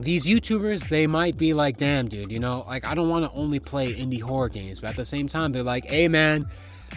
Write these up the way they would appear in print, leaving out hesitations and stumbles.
These YouTubers, they might be like, damn, dude, you know, like, I don't want to only play indie horror games, but at the same time, they're like, hey, man,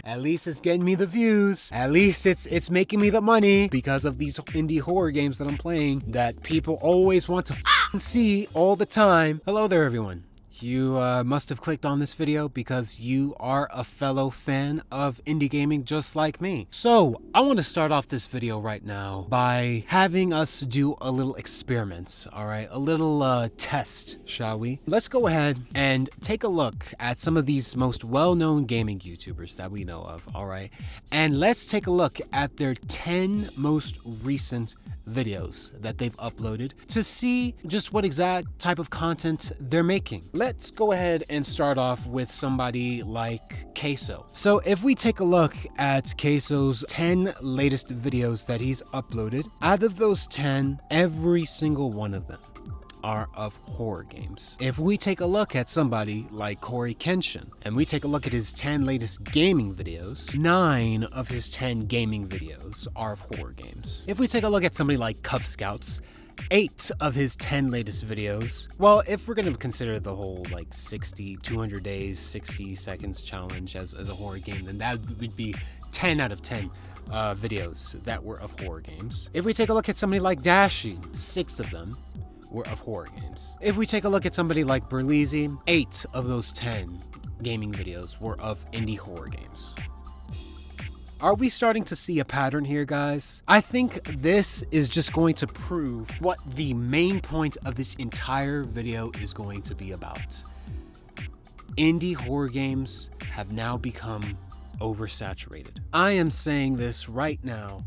at least it's getting me the views. At least it's making me the money because of these indie horror games that I'm playing that people always want to see all the time. Hello there, everyone. You must have clicked on this video because you are a fellow fan of indie gaming just like me. So I want to start off this video right now by having us do a little experiment, all right? A little test, shall we? Let's go ahead and take a look at some of these most well-known gaming YouTubers that we know of, all right? And let's take a look at their 10 most recent videos that they've uploaded to see just what exact type of content they're making. Let's go ahead and start off with somebody like Queso. So if we take a look at Queso's 10 latest videos that he's uploaded, out of those 10, every single one of them are of horror games. If we take a look at somebody like Corey Kenshin, and we take a look at his 10 latest gaming videos, 9 of his 10 gaming videos are of horror games. If we take a look at somebody like Cub Scouts, 8 of his 10 latest videos, well, if we're gonna consider the whole like 200 days, 60 seconds challenge as a horror game, then that would be 10 out of 10 videos that were of horror games. If we take a look at somebody like Dashi, 6 of them were of horror games. If we take a look at somebody like Berlizzi, 8 of those 10 gaming videos were of indie horror games. Are we starting to see a pattern here, guys? I think this is just going to prove what the main point of this entire video is going to be about. Indie horror games have now become oversaturated. I am saying this right now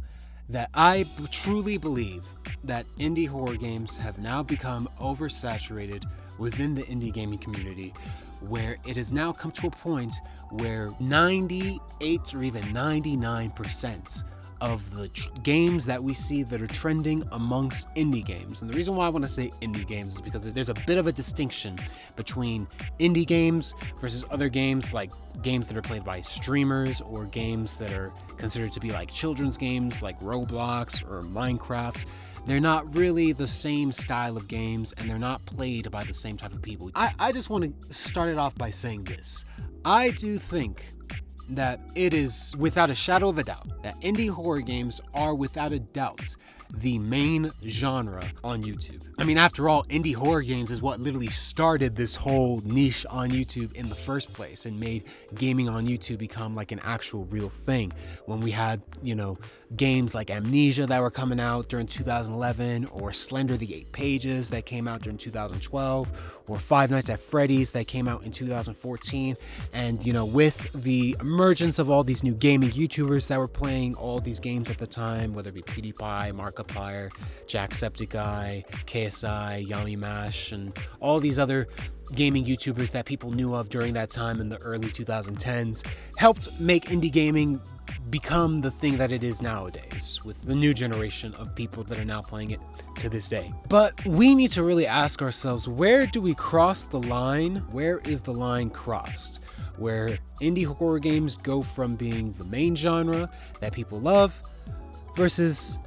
that I truly believe that indie horror games have now become oversaturated within the indie gaming community, where it has now come to a point where 98 or even 99% of the games that we see that are trending amongst indie games. And the reason why I want to say indie games is because there's a bit of a distinction between indie games versus other games, like games that are played by streamers or games that are considered to be like children's games like Roblox or Minecraft. They're not really the same style of games, and they're not played by the same type of people. I just want to start it off by saying this. I do think that it is without a shadow of a doubt that indie horror games are without a doubt the main genre on YouTube. I mean, after all, indie horror games is what literally started this whole niche on YouTube in the first place and made gaming on YouTube become like an actual real thing. When we had, you know, games like Amnesia that were coming out during 2011, or Slender the 8 Pages that came out during 2012, or Five Nights at Freddy's that came out in 2014. And, you know, with the emergence of all these new gaming YouTubers that were playing all these games at the time, whether it be PewDiePie, Markiplier, Jacksepticeye, KSI, Yummy Mash, and all these other gaming YouTubers that people knew of during that time in the early 2010s, helped make indie gaming become the thing that it is nowadays, with the new generation of people that are now playing it to this day. But we need to really ask ourselves, where do we cross the line? Where is the line crossed? Where indie horror games go from being the main genre that people love versus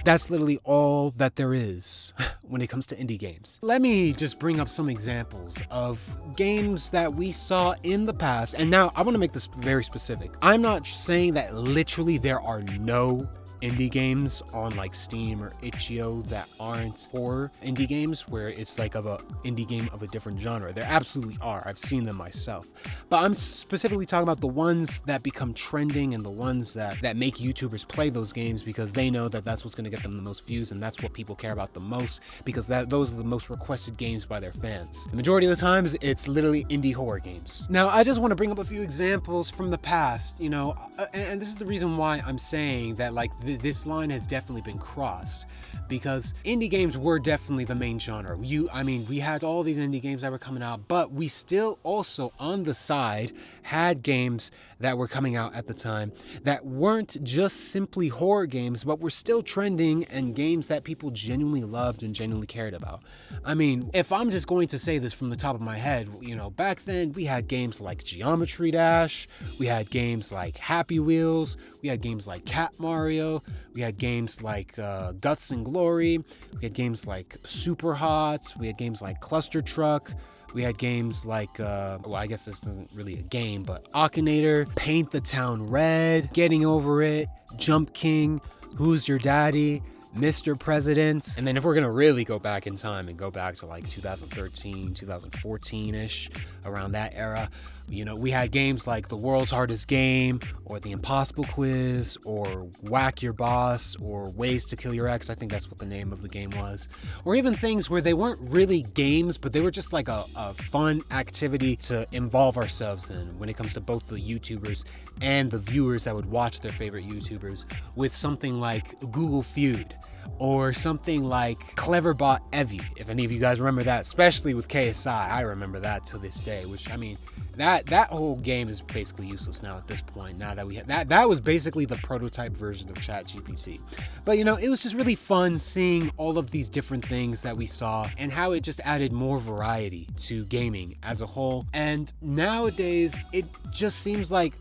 that's literally all that there is when it comes to indie games. Let me just bring up some examples of games that we saw in the past. And now I want to make this very specific. I'm not saying that literally there are no indie games on like Steam or itch.io that aren't horror indie games, where it's like of a indie game of a different genre. There absolutely are. I've seen them myself. But I'm specifically talking about the ones that become trending and the ones that make YouTubers play those games because they know that that's what's going to get them the most views, and that's what people care about the most, because those are the most requested games by their fans. The majority of the times, it's literally indie horror games. Now, I just want to bring up a few examples from the past, you know, and this is the reason why I'm saying that like this line has definitely been crossed, because indie games were definitely the main genre. I mean, we had all these indie games that were coming out, but we still also on the side had games that were coming out at the time that weren't just simply horror games, but were still trending and games that people genuinely loved and genuinely cared about. I mean, if I'm just going to say this from the top of my head, you know, back then we had games like Geometry Dash, we had games like Happy Wheels, we had games like Cat Mario, Eagle. We had games like Guts and Glory. We had games like Super Hot. We had games like Cluster Truck. We had games like, well, I guess this isn't really a game, but Akinator, Paint the Town Red, Getting Over It, Jump King, Who's Your Daddy, Mr. President. And then if we're gonna really go back in time and go back to like 2013, 2014-ish, around that era, you know, we had games like The World's Hardest Game, or The Impossible Quiz, or Whack Your Boss, or Ways to Kill Your Ex. I think that's what the name of the game was. Or even things where they weren't really games, but they were just like a fun activity to involve ourselves in when it comes to both the YouTubers and the viewers that would watch their favorite YouTubers, with something like Google Feud, or something like Cleverbot Evie, if any of you guys remember that, especially with KSI. I remember that to this day, which, I mean, that whole game is basically useless now at this point. Now that we have that was basically the prototype version of ChatGPT. But you know, it was just really fun seeing all of these different things that we saw and how it just added more variety to gaming as a whole. And nowadays, it just seems like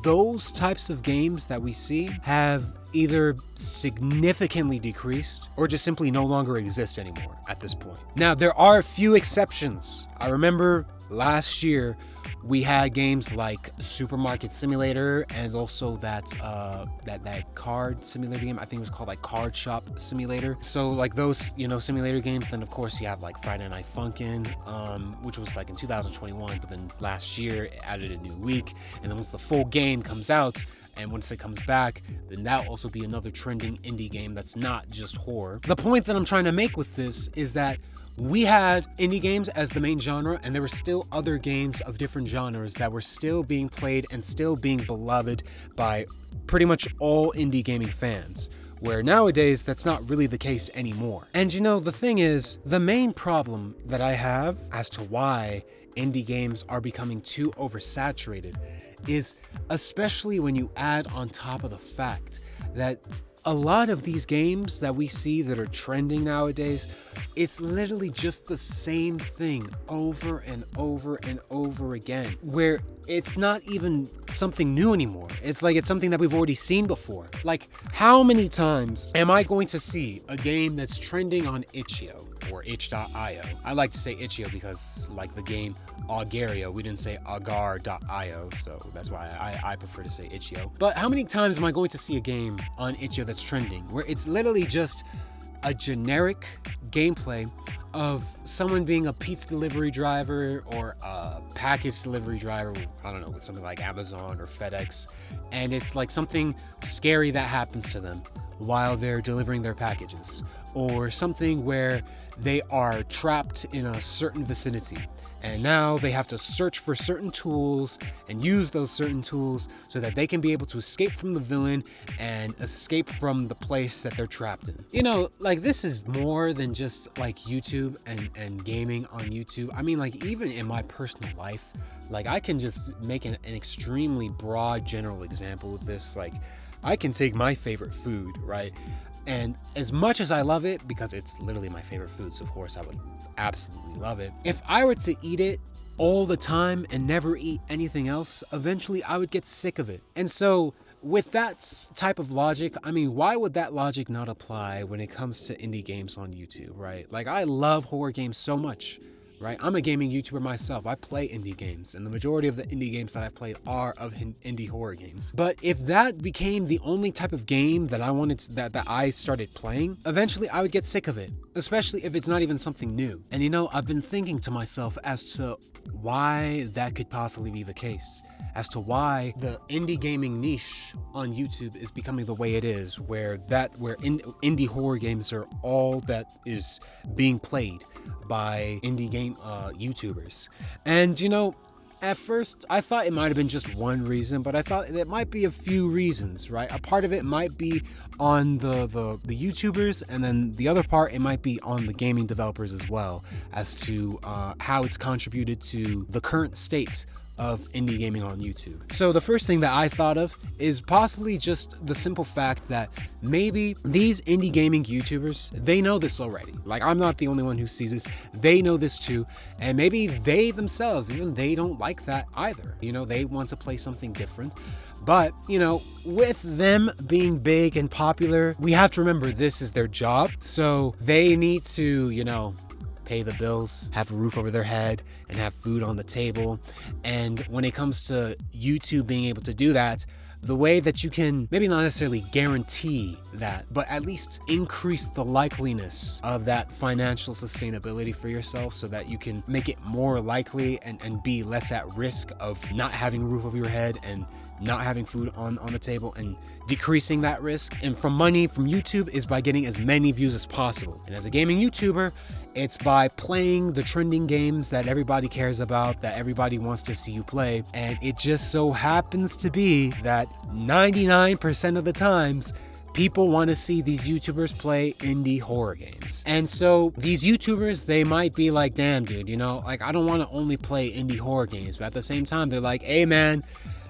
those types of games that we see have either significantly decreased or just simply no longer exist anymore at this point. Now, there are a few exceptions. I remember last year we had games like Supermarket Simulator, and also that card simulator game. I think it was called like Card Shop Simulator. So like those, you know, simulator games. Then of course you have like Friday Night Funkin', which was like in 2021, but then last year it added a new week. And then once the full game comes out, and once it comes back, then that'll also be another trending indie game that's not just horror. The point that I'm trying to make with this is that we had indie games as the main genre, and there were still other games of different genres that were still being played and still being beloved by pretty much all indie gaming fans, where nowadays that's not really the case anymore. And you know, the thing is, the main problem that I have as to why indie games are becoming too oversaturated is especially when you add on top of the fact that a lot of these games that we see that are trending nowadays, it's literally just the same thing over and over and over again, where it's not even something new anymore. It's like it's something that we've already seen before. Like, how many times am I going to see a game that's trending on itch.io or itch.io? I like to say itch.io because, like the game Augario, we didn't say agar.io, so that's why I prefer to say itch.io. But how many times am I going to see a game on itch.io that's trending, where it's literally just a generic gameplay of someone being a pizza delivery driver or a package delivery driver, I don't know, with something like Amazon or FedEx, and it's like something scary that happens to them while they're delivering their packages, or something where they are trapped in a certain vicinity, and now they have to search for certain tools and use those certain tools so that they can be able to escape from the villain and escape from the place that they're trapped in. You know, like, this is more than just like YouTube and gaming on YouTube. I mean, like, even in my personal life, like, I can just make an extremely broad general example with this. Like, I can take my favorite food, right? And as much as I love it, because it's literally my favorite food, so of course I would absolutely love it. If I were to eat it all the time and never eat anything else, eventually I would get sick of it. And so with that type of logic, I mean, why would that logic not apply when it comes to indie games on YouTube, right? Like, I love horror games so much, right? I'm a gaming YouTuber myself. I play indie games, and the majority of the indie games that I've played are of indie horror games. But if that became the only type of game that I wanted to, that I started playing, eventually I would get sick of it, especially if it's not even something new. And you know, I've been thinking to myself as to why that could possibly be the case, as to why the indie gaming niche on YouTube is becoming the way it is, where indie horror games are all that is being played by indie game YouTubers. And you know, at first I thought it might have been just one reason, but I thought it might be a few reasons, right? A part of it might be on the YouTubers, and then the other part, it might be on the gaming developers as well, as to how it's contributed to the current state of indie gaming on YouTube. So the first thing that I thought of is possibly just the simple fact that maybe these indie gaming YouTubers, they know this already. Like, I'm not the only one who sees this. They know this too. And maybe they themselves, even they don't like that either. You know, they want to play something different. But, you know, with them being big and popular, we have to remember this is their job. So they need to, you know, pay the bills, have a roof over their head, and have food on the table. And when it comes to YouTube being able to do that, the way that you can maybe not necessarily guarantee that, but at least increase the likeliness of that financial sustainability for yourself so that you can make it more likely and be less at risk of not having a roof over your head and not having food on the table, and decreasing that risk. And from money from YouTube is by getting as many views as possible. And as a gaming YouTuber, it's by playing the trending games that everybody cares about, that everybody wants to see you play. And it just so happens to be that 99% of the times, people want to see these YouTubers play indie horror games. And so these YouTubers, they might be like, damn, dude, you know, like, I don't want to only play indie horror games. But at the same time, they're like, hey, man,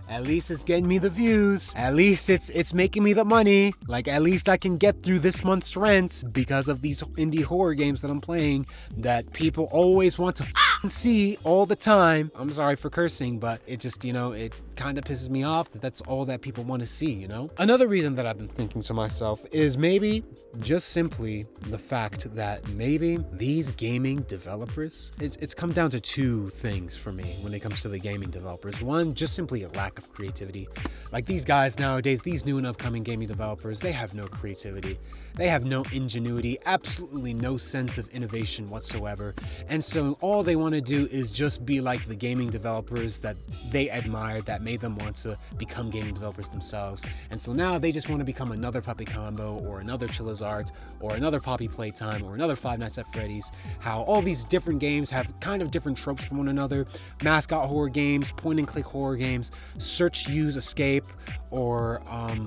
at least it's getting me the views. At least it's making me the money. Like, at least I can get through this month's rent because of these indie horror games that I'm playing that people always want to see all the time. I'm sorry for cursing, but it just, you know, it kind of pisses me off that that's all that people want to see, you know? Another reason that I've been thinking to myself is maybe just simply the fact that maybe these gaming developers, it's come down to two things for me when it comes to the gaming developers. One, just simply a lack of creativity. Like, these guys nowadays, these new and upcoming gaming developers, they have no creativity. They have no ingenuity, absolutely no sense of innovation whatsoever. And so all they want to do is just be like the gaming developers that they admired, that made them want to become gaming developers themselves. And so now they just want to become another Puppy Combo or another Chillazart or another Poppy Playtime or another Five Nights at Freddy's. How all these different games have kind of different tropes from one another. Mascot horror games, point and click horror games, search, use, escape, or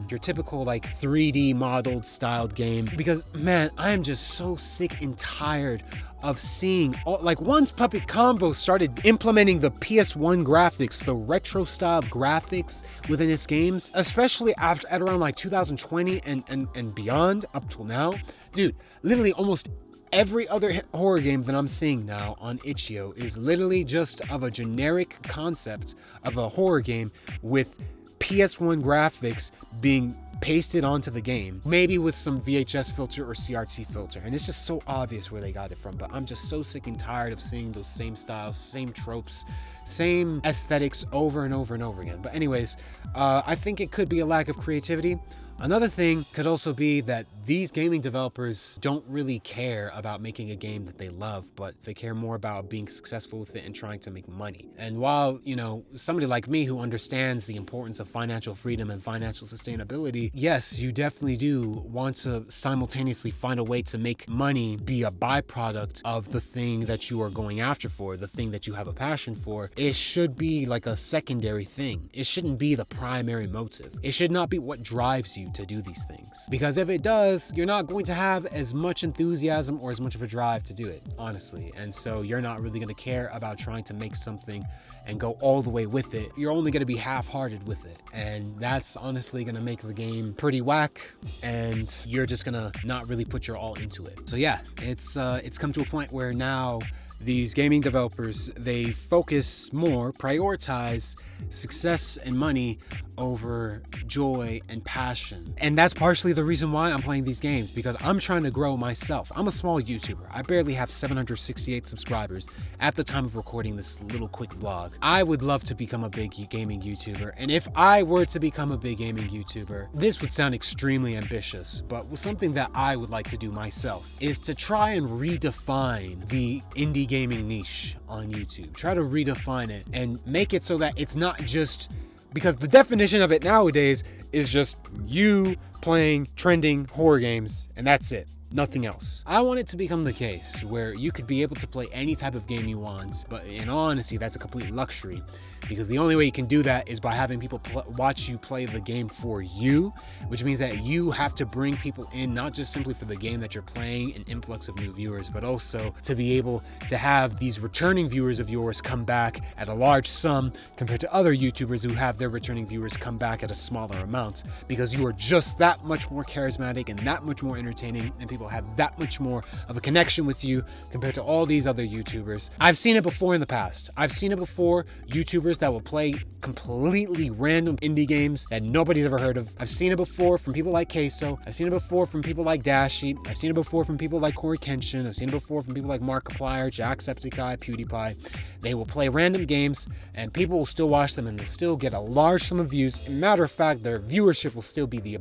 your typical like 3D modeled styled game. Because man, I am just so sick and tired of seeing like, once Puppy Combo started implementing the PS1 graphics, the retro styled graphics within its games, especially at around like 2020 and beyond up till now, dude, literally almost every other horror game that I'm seeing now on Itch.io is literally just of a generic concept of a horror game with PS1 graphics being pasted onto the game, maybe with some VHS filter or CRT filter. And it's just so obvious where they got it from. But I'm just so sick and tired of seeing those same styles, same tropes, same aesthetics over and over and over again. But anyways, I think it could be a lack of creativity. Another thing could also be that these gaming developers don't really care about making a game that they love, but they care more about being successful with it and trying to make money. And while, you know, somebody like me who understands the importance of financial freedom and financial sustainability, yes, you definitely do want to simultaneously find a way to make money be a byproduct of the thing that you are going after for, the thing that you have a passion for. It should be like a secondary thing. It shouldn't be the primary motive. It should not be what drives you to do these things. Because if it does, you're not going to have as much enthusiasm or as much of a drive to do it, honestly. And so you're not really going to care about trying to make something and go all the way with it. You're only going to be half-hearted with it. And that's honestly going to make the game pretty whack, and you're just going to not really put your all into it. So yeah, it's come to a point where now these gaming developers, they focus more, prioritize success and money over joy and passion. And that's partially the reason why I'm playing these games, because I'm trying to grow myself. I'm a small YouTuber. I barely have 768 subscribers at the time of recording this little quick vlog. I would love to become a big gaming YouTuber. And if I were to become a big gaming YouTuber, this would sound extremely ambitious, but something that I would like to do myself is to try and redefine the indie gaming niche on YouTube. Try to redefine it and make it so that it's not just, because the definition of it nowadays is just you playing trending horror games and that's it. nothing else. I want it to become the case where you could be able to play any type of game you want, but in all honesty, that's a complete luxury, because the only way you can do that is by having people watch you play the game for you, which means that you have to bring people in, not just simply for the game that you're playing, an influx of new viewers, but also to be able to have these returning viewers of yours come back at a large sum compared to other YouTubers who have their returning viewers come back at a smaller amount, because you are just that much more charismatic and that much more entertaining, and people have that much more of a connection with you compared to all these other YouTubers. I've seen it before in the past. I've seen it before, YouTubers that will play completely random indie games that nobody's ever heard of. I've seen it before from people like Queso. I've seen it before from people like Dashi. I've seen it before from people like Corey Kenshin. I've seen it before from people like Markiplier, Jacksepticeye, PewDiePie. They will play random games and people will still watch them and they'll still get a large sum of views. Matter of fact, their viewership will still be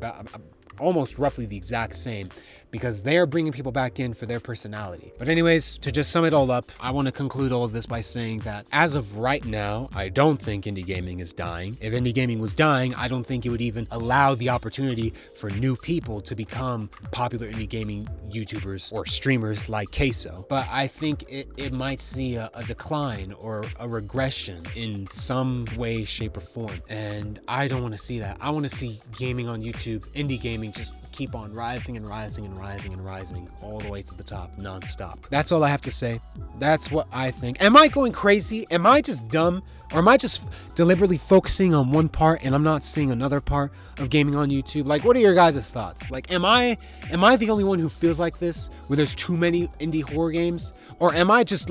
almost roughly the exact same, because they're bringing people back in for their personality. But anyways, to just sum it all up, I want to conclude all of this by saying that as of right now, I don't think indie gaming is dying. If indie gaming was dying, I don't think it would even allow the opportunity for new people to become popular indie gaming YouTubers or streamers like Queso. But I think it might see a decline or a regression in some way, shape, or form. And I don't want to see that. I want to see gaming on YouTube, indie gaming, just keep on rising and rising and rising and rising all the way to the top non-stop. That's all I have to say. That's what I think. Am I going crazy? Am I just dumb? Or am I just deliberately focusing on one part and I'm not seeing another part of gaming on YouTube? Like, what are your guys' thoughts? Like, am I the only one who feels like this, where there's too many indie horror games? Or am I just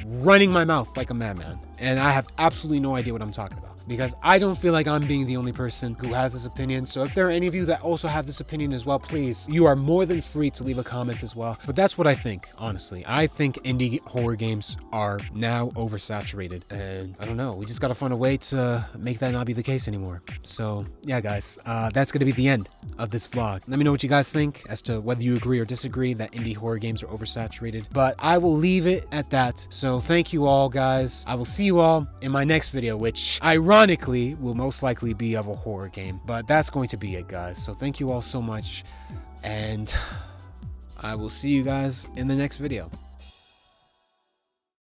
running my mouth like a madman and I have absolutely no idea what I'm talking about? Because I don't feel like I'm being the only person who has this opinion. So if there are any of you that also have this opinion as well, please, you are more than free to leave a comment as well. But that's what I think, honestly. I think indie horror games are now oversaturated. And I don't know, we just gotta find a way to make that not be the case anymore. So yeah, guys, that's gonna be the end of this vlog. Let me know what you guys think as to whether you agree or disagree that indie horror games are oversaturated. But I will leave it at that. So thank you all, guys. I will see you all in my next video, which ironically will most likely be of a horror game. But that's going to be it, guys. So thank you all so much. And I will see you guys in the next video.